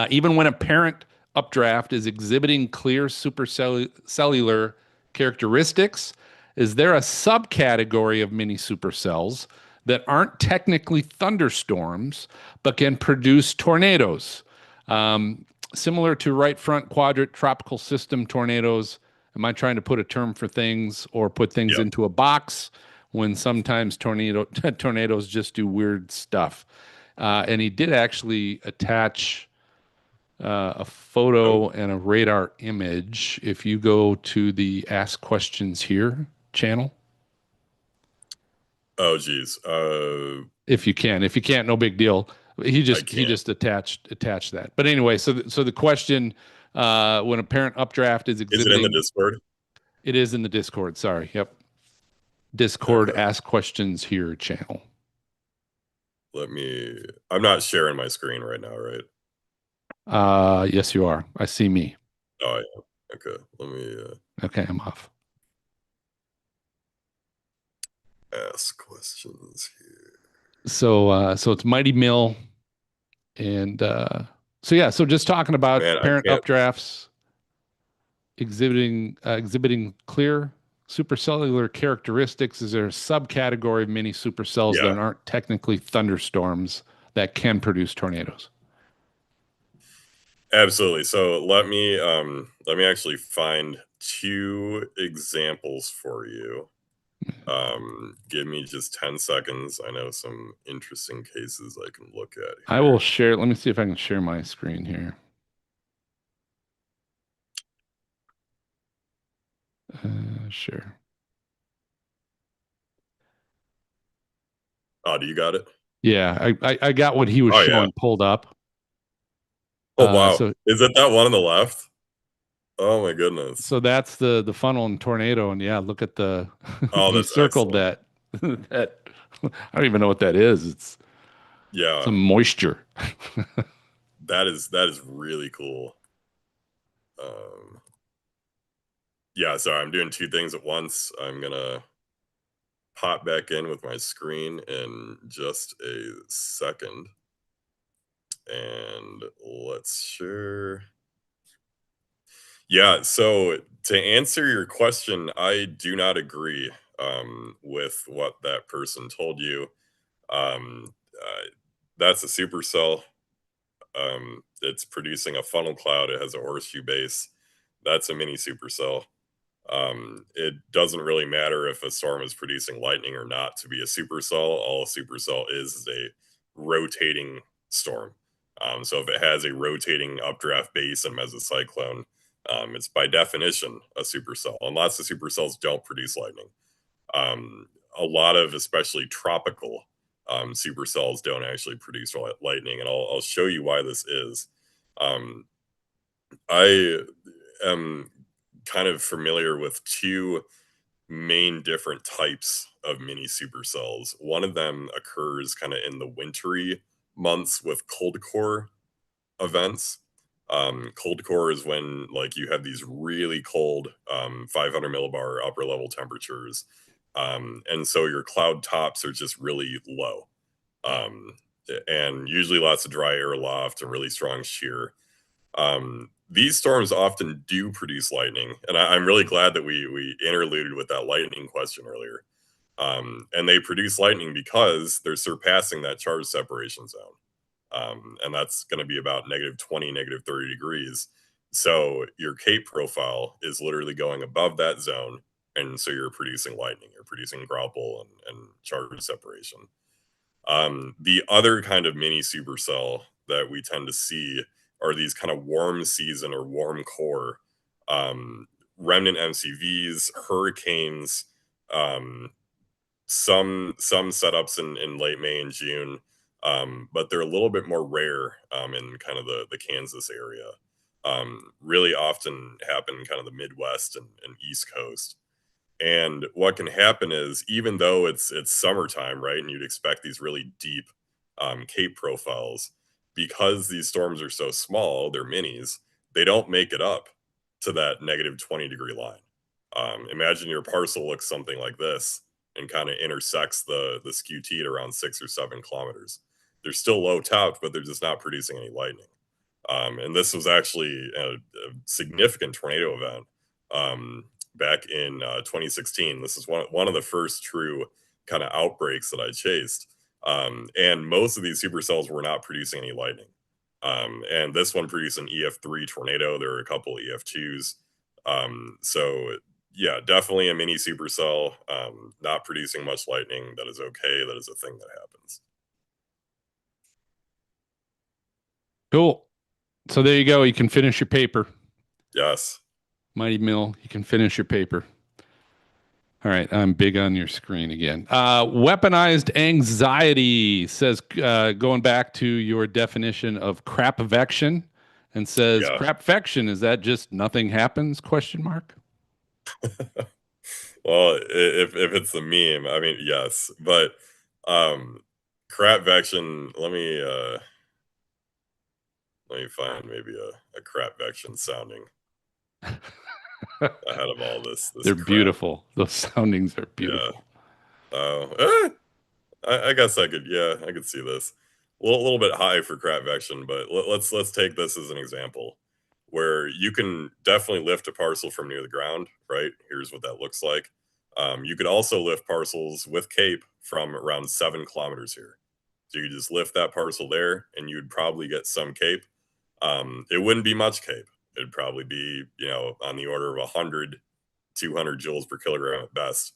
even when a parent updraft is exhibiting clear supercellular characteristics, is there a subcategory of mini supercells that aren't technically thunderstorms but can produce tornadoes? Similar to right front quadrant tropical system tornadoes. Am I trying to put a term for things or put things Yep. into a box when sometimes tornadoes just do weird stuff? And he did actually attach a Oh, photo and a radar image. If you go to the Ask Questions Here channel, oh, geez. if you can, if you can't, no big deal. I He can't. just attached that. But anyway, so the question, when a parent updraft is Is it in the exhibiting, Discord? it is in the Discord. Sorry, yep, Discord Okay. Ask Questions Here channel. Let me. I'm not sharing my screen right now, right? Yes, you are. I see me. Oh, yeah. Okay. Let me Okay, I'm off. ask questions here. So it's Mighty Mill, and so yeah, so just talking about Man, I parent can't. updrafts exhibiting clear supercellular characteristics. Is there a subcategory of mini supercells Yeah. that aren't technically thunderstorms that can produce tornadoes? Absolutely. So let me actually find two examples for you. Give me just 10 seconds. I know some interesting cases I can look at I will here. share. Let me see if I can share my screen here. Sure. Oh, do you got it? Yeah, I got what he was Oh yeah. showing pulled up. Oh wow. So Is it that one on the left? Oh my goodness. so that's the funnel and tornado, and yeah, look at the Oh, he that's circled excellent. that that I don't even know what that is. It's Yeah, some moisture. that is really cool. Um, yeah, sorry, I'm doing two things at once. I'm gonna pop back in with my screen in just a second, and let's share. Yeah, so to answer your question, I do not agree with what that person told you. That's a supercell. It's producing a funnel cloud. It has a horseshoe base. That's a mini supercell. It doesn't really matter if a storm is producing lightning or not to be a supercell. All a supercell is a rotating storm. So if it has a rotating updraft base and mesocyclone, it's by definition a supercell, unless the supercells don't produce lightning. A lot of, especially tropical supercells, don't actually produce lightning, and I'll show you why this is. Um, I am kind of familiar with two main different types of mini supercells. One of them occurs kind of in the wintry months with cold core events. Cold core is when like you have these really cold 500 millibar upper level temperatures, and so your cloud tops are just really low, um, and usually lots of dry air aloft and really strong shear. These storms often do produce lightning, and I'm really glad that we interluded with that lightning question earlier. And they produce lightning because they're surpassing that charge separation zone, and that's going to be about -20, -30 degrees. So your cape profile is literally going above that zone, and so you're producing lightning. You're producing grapple and charge separation. The other kind of mini supercell that we tend to see are these kind of warm season or warm core remnant MCVs, hurricanes, um, some setups in late May and June, but they're a little bit more rare in kind of the Kansas area. Really often happen in kind of the Midwest and East Coast. And what can happen is, even though it's summertime, right, and you'd expect these really deep cape profiles, because these storms are so small, they're minis, they don't make it up to that -20 degree line. Imagine your parcel looks something like this and kind of intersects the Skew-T at around 6 or 7 kilometers. They're still low topped, but they're just not producing any lightning. And this was actually a significant tornado event back in 2016. This is one of the first true kind of outbreaks that I chased. And most of these supercells were not producing any lightning. And this one produced an EF3 tornado. There were a couple EF2s. So yeah, definitely a mini supercell. Not producing much lightning. That is okay. That is a thing that happens. Cool. So there you go. You can finish your paper. Yes. Mighty Mill, you can finish your paper. All right, I'm big on your screen again. Weaponized anxiety says, going back to your definition of crapvection, and says, Yeah. crapvection, is that just nothing happens? Question mark. Well, if it's the meme, I mean, yes, but um, crapvection. Let me find maybe a crapvection sounding ahead of all this They're crap. beautiful. Those soundings are Yeah. beautiful. Oh, I guess I could. Yeah, I could see this. A little bit high for crapvection, but let's take this as an example where you can definitely lift a parcel from near the ground. Right. Here's what that looks like. You could also lift parcels with cape from around 7 kilometers here. So you just lift that parcel there, and you'd probably get some cape. It wouldn't be much cape. It'd probably be, on the order of 100, 200 joules per kilogram at best.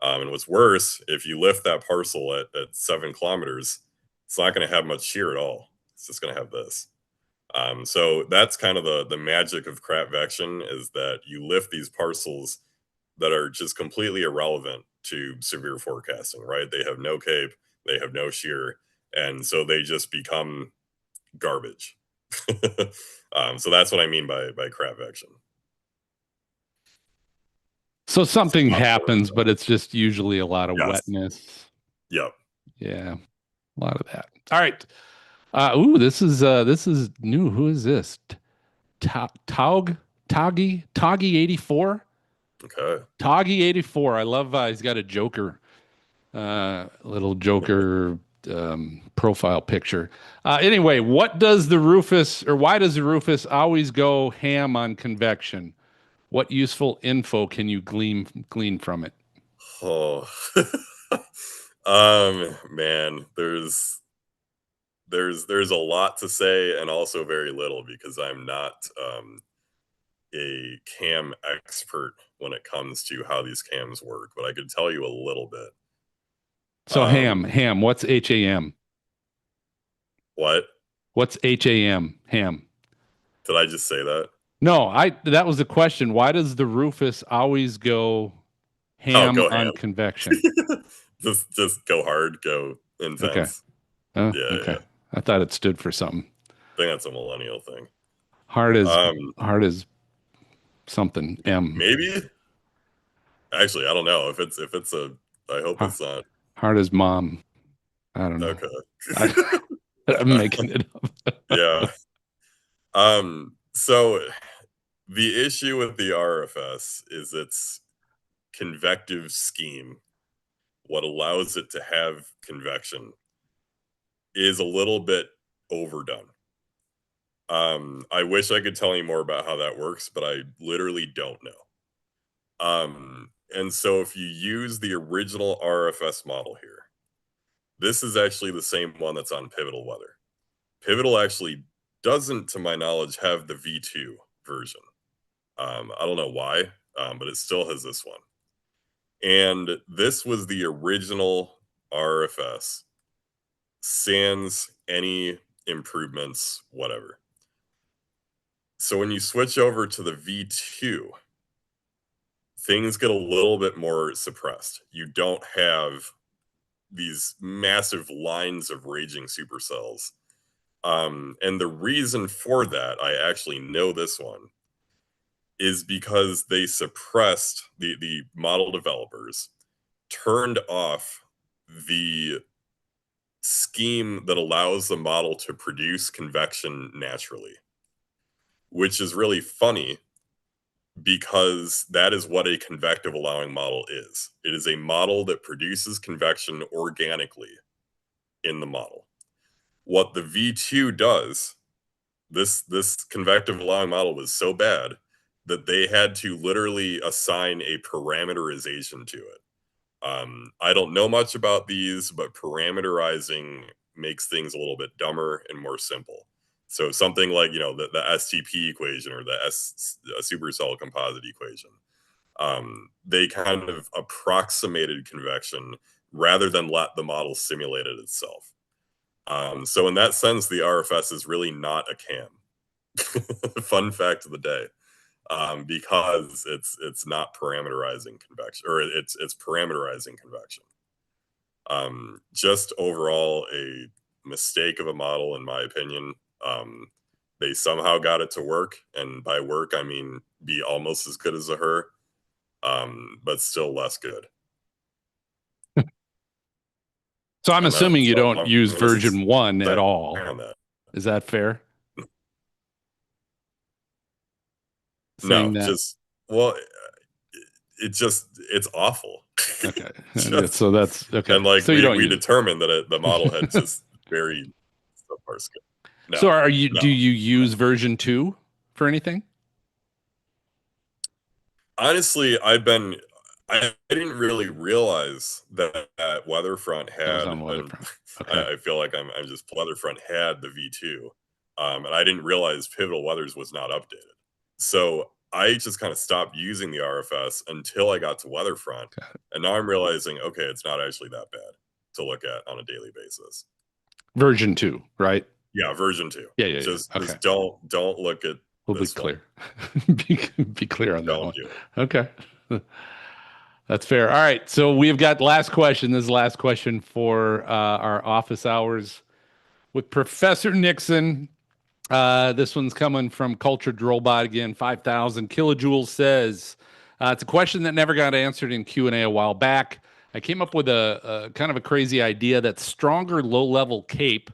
And what's worse, if you lift that parcel at 7 kilometers, it's not going to have much shear at all. It's just going to have this. So that's kind of the magic of crapvection, is that you lift these parcels that are just completely irrelevant to severe forecasting, right? They have no cape, they have no shear, and so they just become garbage. So that's what I mean by crapvection. So something happens, but it's just usually a lot of wetness. Yep. Yeah, a lot of that. All right. This is new. Who is this? Toggy 84. Okay. Toggy 84. I love. He's got a Joker, little Joker profile picture. Anyway, what does the Rufus, or why does the Rufus always go ham on convection? What useful info can you glean from it? Oh, man, there's a lot to say, and also very little, because I'm not a cam expert when it comes to how these cams work, but I could tell you a little bit. So ham. What's HAM? What? What's HAM? Ham. Did I just say that? No, that was the question. Why does the Rufus always go ham on convection? just go hard, go intense. Okay. Okay. Yeah. I thought it stood for something. I think that's a millennial thing. Hard as something. M. Maybe. Actually, I don't know if it's a. I hope it's not. Hard as mom. I don't know. Okay. I'm making it up. Yeah. So the issue with the RRFS is its convective scheme. What allows it to have convection is a little bit overdone. I wish I could tell you more about how that works, but I literally don't know. And so if you use the original RRFS model here, this is actually the same one that's on Pivotal Weather. Pivotal actually doesn't, to my knowledge, have the V2 version. I don't know why, but it still has this one. And this was the original RRFS, sans any improvements, whatever. So when you switch over to the V2, things get a little bit more suppressed. You don't have these massive lines of raging supercells. And the reason for that, I actually know this one, is because they suppressed, the model developers turned off the scheme that allows the model to produce convection naturally, which is really funny because that is what a convective allowing model is. It is a model that produces convection organically in the model. What the V2 does, this convective allowing model was so bad that they had to literally assign a parameterization to it. I don't know much about these, but parameterizing makes things a little bit dumber and more simple. So something like, the STP equation, or the supercell composite equation, they kind of approximated convection rather than let the model simulate it itself. So in that sense, the RFS is really not a cam. Fun fact of the day. Because it's not parameterizing convection, or it's parameterizing convection. Just overall a mistake of a model, in my opinion. They somehow got it to work, and by work I mean be almost as good as a her, but still less good. So I'm assuming you don't use version 1 at all. Is that fair? No, it's awful. Okay. So that's okay. And like, so we determined that the model had just very subpar skill. No, so do you use version 2 for anything? Honestly, I didn't really realize that Weatherfront had. That was on Weatherfront. Okay. I feel like I'm just Weatherfront had the V2. and I didn't realize Pivotal Weathers was not updated. So I just kind of stopped using the RFS until I got to Weatherfront, and now I'm realizing, okay, it's not actually that bad to look at on a daily basis. Version 2, right? Yeah, version 2. Yeah. Just Okay. don't look at We'll be this clear. one. be clear on that Don't one. do it. Okay. That's fair. All right. So we've got last question. This is the last question for our office hours with Professor Nixon. This one's coming from Cultured Robot again. 5,000 kilojoules says it's a question that never got answered in Q&A a while back. I came up with a kind of a crazy idea that stronger low-level cape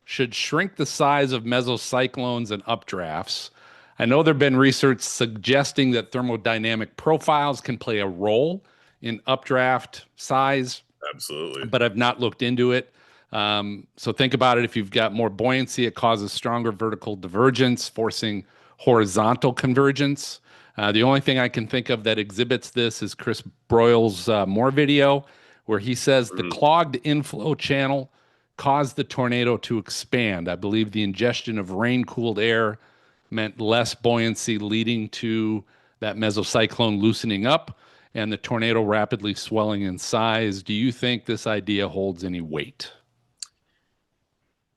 should shrink the size of mesocyclones and updrafts. I know there have been research suggesting that thermodynamic profiles can play a role in updraft size, Absolutely. but I've not looked into it. So think about it. If you've got more buoyancy, it causes stronger vertical divergence, forcing horizontal convergence. The only thing I can think of that exhibits this is Chris Broyle's More video, where he says the clogged inflow channel caused the tornado to expand. I believe the ingestion of rain-cooled air meant less buoyancy, leading to that mesocyclone loosening up and the tornado rapidly swelling in size. Do you think this idea holds any weight?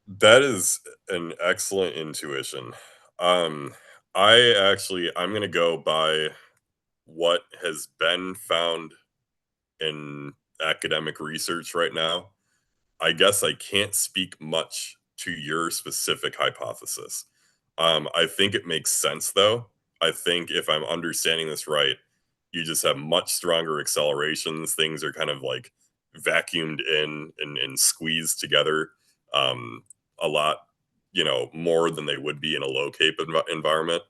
That is an excellent intuition. I'm going to go by what has been found in academic research right now. I guess I can't speak much to your specific hypothesis. I think it makes sense, though. I think if I'm understanding this right, you just have much stronger accelerations. Things are kind of like vacuumed in and squeezed together a lot, more than they would be in a low cape environment.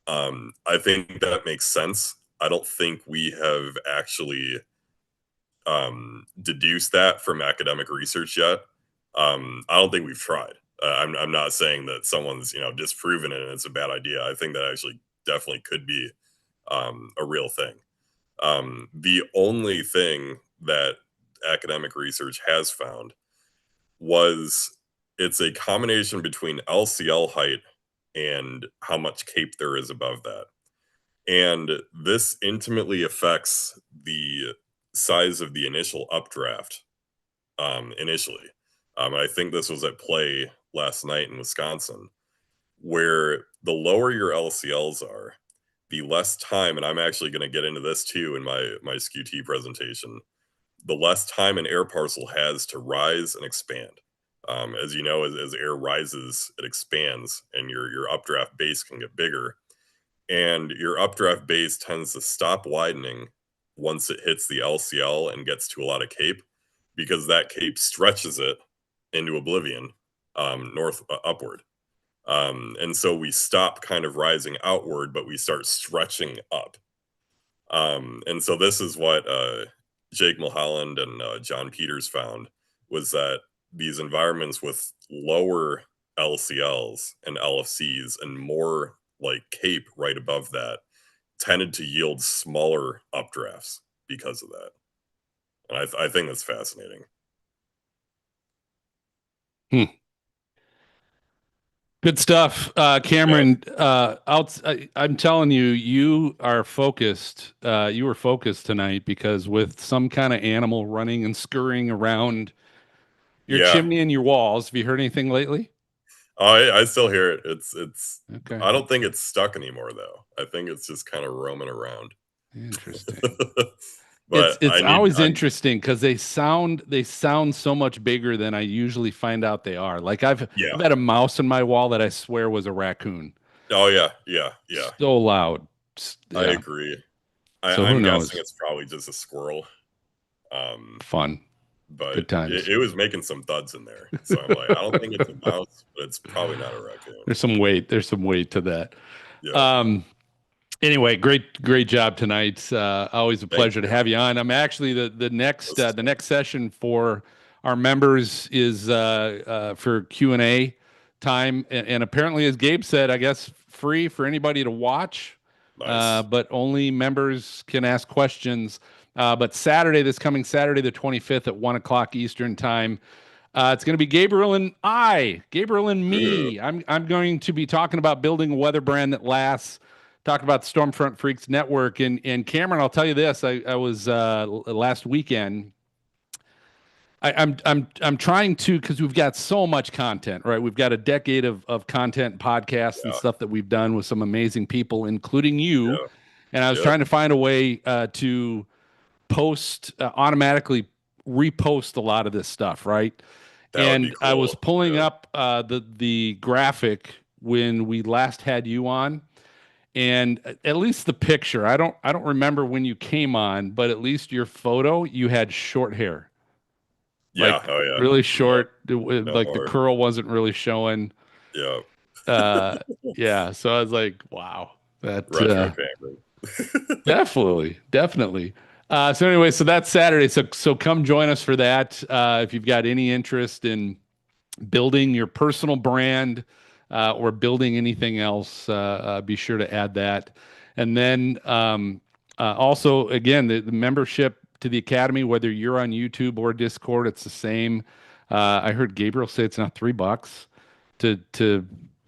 I think that makes sense. I don't think we have actually deduced that from academic research yet. I don't think we've tried. I'm not saying that someone's disproven it and it's a bad idea. I think that actually definitely could be a real thing. The only thing that academic research has found was it's a combination between LCL height and how much cape there is above that. And this intimately affects the size of the initial updraft initially. I think this was at play last night in Wisconsin, where the lower your LCLs are, the less time, and I'm actually going to get into this too in my Skew-T presentation, the less time an air parcel has to rise and expand. As you know, as air rises, it expands, and your updraft base can get bigger. And your updraft base tends to stop widening once it hits the LCL and gets to a lot of cape, because that cape stretches it into oblivion, upward. And so we stop kind of rising outward, but we start stretching up. And so this is what Jake Mulholland and John Peters found, was that these environments with lower LCLs and LFCs and more like cape right above that tended to yield smaller updrafts because of that. And I think that's fascinating. Good stuff, Cameron. I'm telling you, you are focused. You were focused tonight, because with some kind of animal running and scurrying around your chimney and your walls. Have you heard anything lately? I still hear it. It's okay. I don't think it's stuck anymore, though. I think it's just kind of roaming around. Interesting. But it's always interesting because they sound so much bigger than I usually find out they are. Like I've had a mouse in my wall that I swear was a raccoon. Oh yeah. So loud. I agree. So I'm who knows? guessing it's probably just a squirrel. Fun. But good times. It was making some thuds in there. So I'm like, I don't think it's a mouse, but it's probably not a raccoon. There's some weight to that. Yeah. Anyway, great job tonight. Always a pleasure to have you on. I'm actually the next session for our members is for Q&A time, and apparently, as Gabe said, I guess free for anybody to watch. Nice. But only members can ask questions. But this coming Saturday, the 25th at 1 o'clock Eastern time, It's going to be Gabriel and me. I'm going to be talking about building a weather brand that lasts. Talk about the Stormfront Freaks Network, and Cameron, I'll tell you this: I was last weekend. I'm trying to, because we've got so much content, right? We've got a decade of content, podcasts, and stuff that we've done with some amazing people, including you. Yeah. And I was trying to find a way to post automatically repost a lot of this stuff, right? That would be And I was cool. pulling up the graphic when we last had you on, and at least the picture. I don't remember when you came on, but at least your photo, you had short hair. Yeah. Like Oh yeah. really short. No Like the more. curl wasn't really showing. Yeah. Uh, yeah. So I was like, wow, that Retro Cameron. definitely. So anyway, so that's Saturday. So come join us for that. If you've got any interest in building your personal brand or building anything else, be sure to add that. And then also, again, the membership to the Academy, whether you're on YouTube or Discord, it's the same. I heard Gabriel say it's not $3 to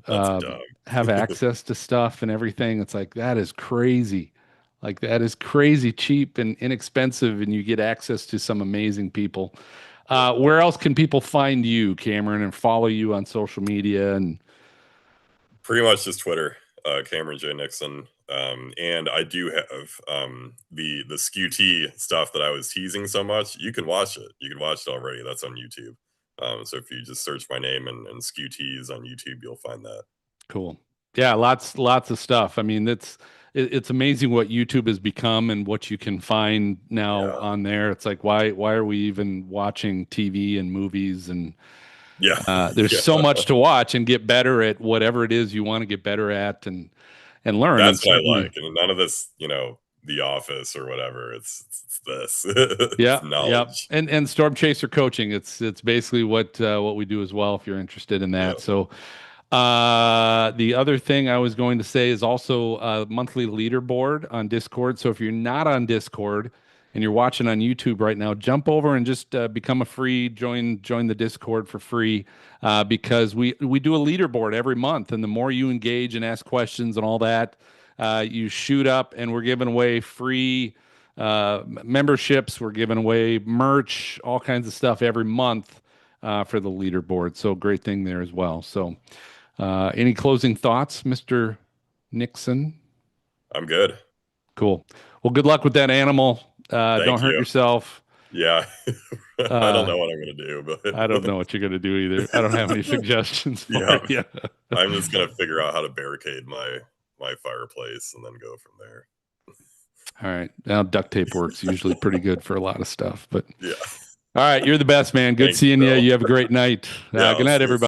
That's dumb. have access to stuff and everything. It's like, that is crazy. Like, that is crazy cheap and inexpensive, and you get access to some amazing people. Where else can people find you, Cameron, and follow you on social media? And Pretty much just Twitter, Cameron J Nixon. And I do have the Skew-T stuff that I was teasing so much. You can watch it. You can watch it already. That's on YouTube. So if you just search my name and Skew-Ts on YouTube, you'll find that. cool. Yeah, lots of stuff. I mean, it's amazing what YouTube has become and what you can find now on there. It's like, why are we even watching TV and movies? And there's so much to watch and get better at whatever it is you want to get better at and learn. That's and what I like. And none of this, The Office or whatever. It's this. Yeah, It's knowledge. and Storm Chaser coaching. It's basically what we do as well. If you're interested in that, so. The other thing I was going to say is also a monthly leaderboard on Discord. So if you're not on Discord and you're watching on YouTube right now, jump over and just become a free join the Discord for free because we do a leaderboard every month, and the more you engage and ask questions and all that, you shoot up, and we're giving away free memberships. We're giving away merch, all kinds of stuff every month for the leaderboard. So great thing there as well. So. Any closing thoughts, Mr. Nixon? I'm good. Cool. Well, good luck with that animal. Don't hurt yourself. Yeah. I don't know what I'm going to do, but I don't know what you're going to do either. I don't have any suggestions for you. I'm just going to figure out how to barricade my fireplace and then go from there. All right. Now duct tape works usually pretty good for a lot of stuff, but yeah. All right. You're the best, man. Good seeing you. You have a great night. Good night, everybody.